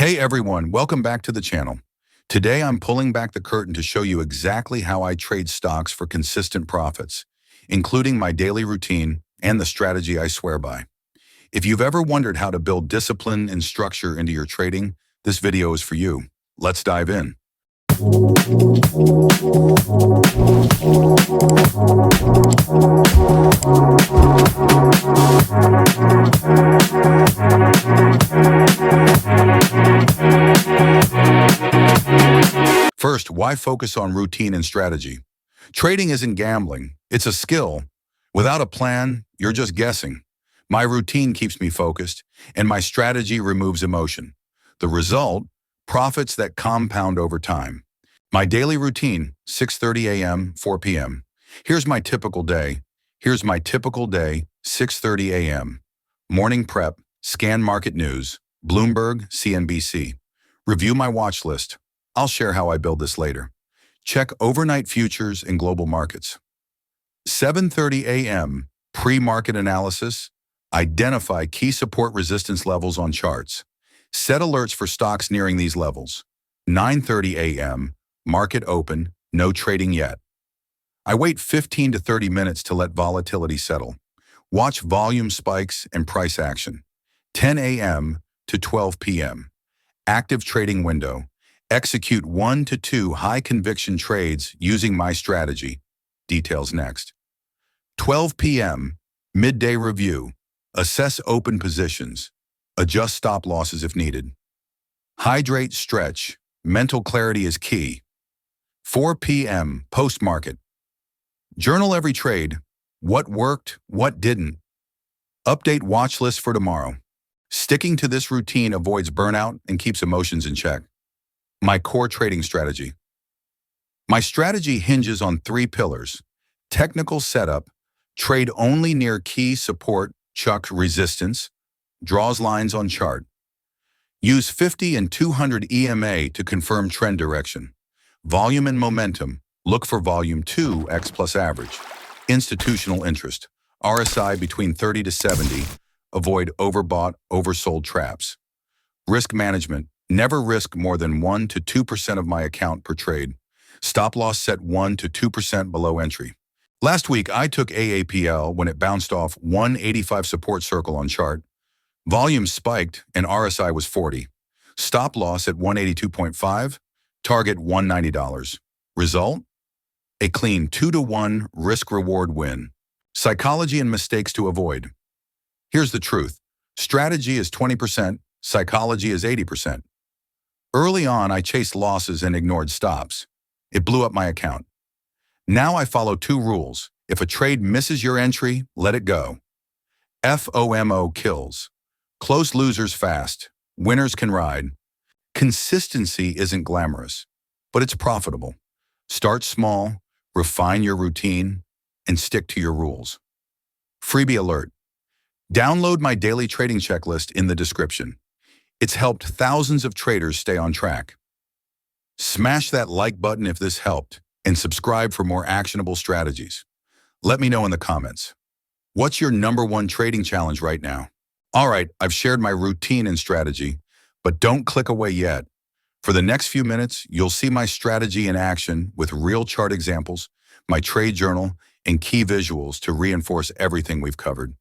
Hey everyone, welcome back to the channel. Today I'm pulling back the curtain to show you exactly how I trade stocks for consistent profits, including my daily routine and the strategy I swear by. If you've ever wondered how to build discipline and structure into your trading, this video is for you. Let's dive in. First, why focus on routine and strategy? Trading isn't gambling, it's a skill. Without a plan, you're just guessing. My routine keeps me focused, and my strategy removes emotion. The result? Profits that compound over time. My daily routine, 6:30 a.m., 4 p.m. Here's my typical day. 6:30 a.m. Morning prep, scan market news, Bloomberg, CNBC. Review my watch list. I'll share how I build this later. Check overnight futures and global markets. 7:30 a.m. Pre-market analysis. Identify key support resistance levels on charts. Set alerts for stocks nearing these levels. 9:30 a.m. Market open, no trading yet. I wait 15 to 30 minutes to let volatility settle. Watch volume spikes and price action. 10 a.m. to 12 p.m. Active trading window. Execute 1 to 2 high-conviction trades using my strategy. Details next. 12 p.m. Midday review. Assess open positions. Adjust stop losses if needed. Hydrate, stretch. Mental clarity is key. 4 p.m. Post-market. Journal every trade. What worked, what didn't. Update watch list for tomorrow. Sticking to this routine avoids burnout and keeps emotions in check. My core trading strategy. My strategy hinges on 3 pillars. Technical setup, trade only near key support, chuck resistance, draws lines on chart. Use 50 and 200 EMA to confirm trend direction. Volume and momentum, look for volume 2x plus average. Institutional interest, RSI between 30 to 70, avoid overbought, oversold traps. Risk management, never risk more than 1 to 2% of my account per trade. Stop loss set 1 to 2% below entry. Last week, I took AAPL when it bounced off 185 support circle on chart. Volume spiked and RSI was 40. Stop loss at 182.5, target $190. Result? A clean 2-to-1 risk-reward win. Psychology and mistakes to avoid. Here's the truth. Strategy is 20%, psychology is 80%. Early on, I chased losses and ignored stops. It blew up my account. Now I follow 2 rules. If a trade misses your entry, let it go. FOMO kills. Close losers fast. Winners can ride. Consistency isn't glamorous, but it's profitable. Start small, refine your routine, and stick to your rules. Freebie alert. Download my daily trading checklist in the description. It's helped thousands of traders stay on track. Smash that like button if this helped, and subscribe for more actionable strategies. Let me know in the comments. What's your #1 trading challenge right now? All right, I've shared my routine and strategy, but don't click away yet. For the next few minutes, you'll see my strategy in action with real chart examples, my trade journal, and key visuals to reinforce everything we've covered.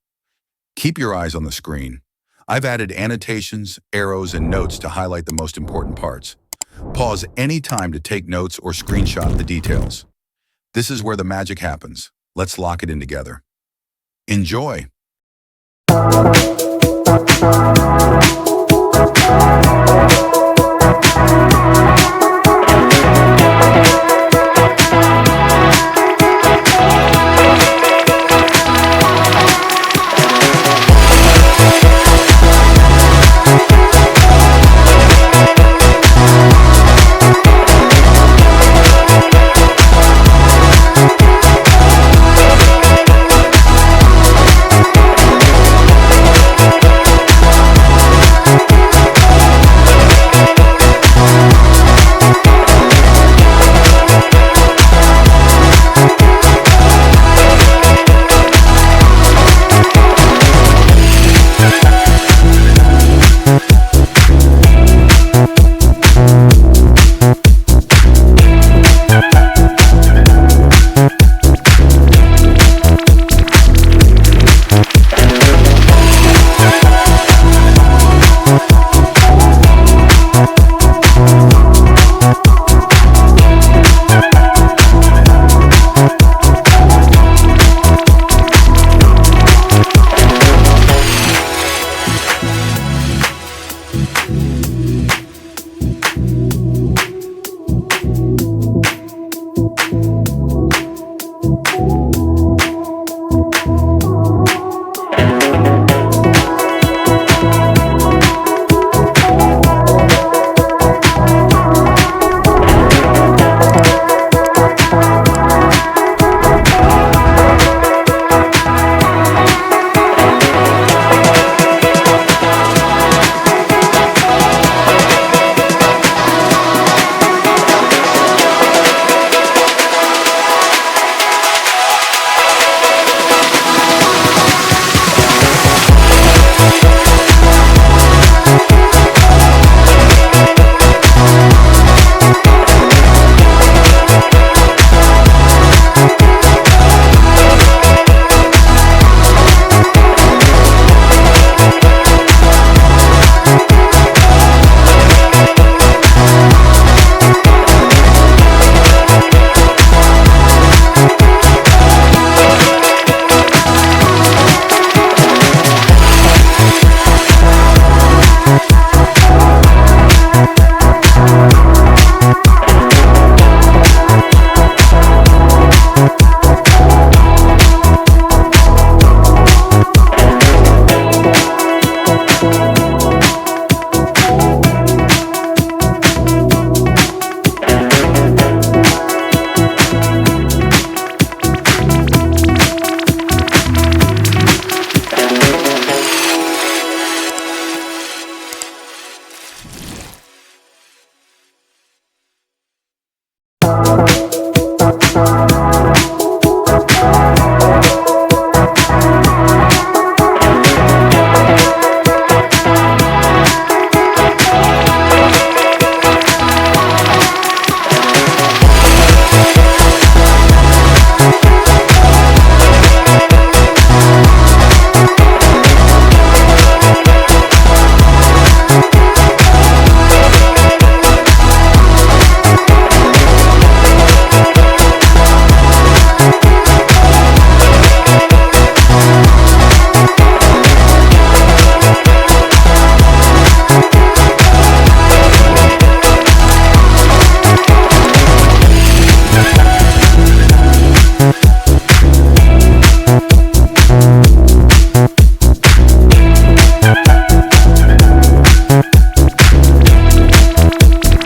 Keep your eyes on the screen. I've added annotations, arrows, and notes to highlight the most important parts. Pause any time to take notes or screenshot the details. This is where the magic happens. Let's lock it in together. Enjoy!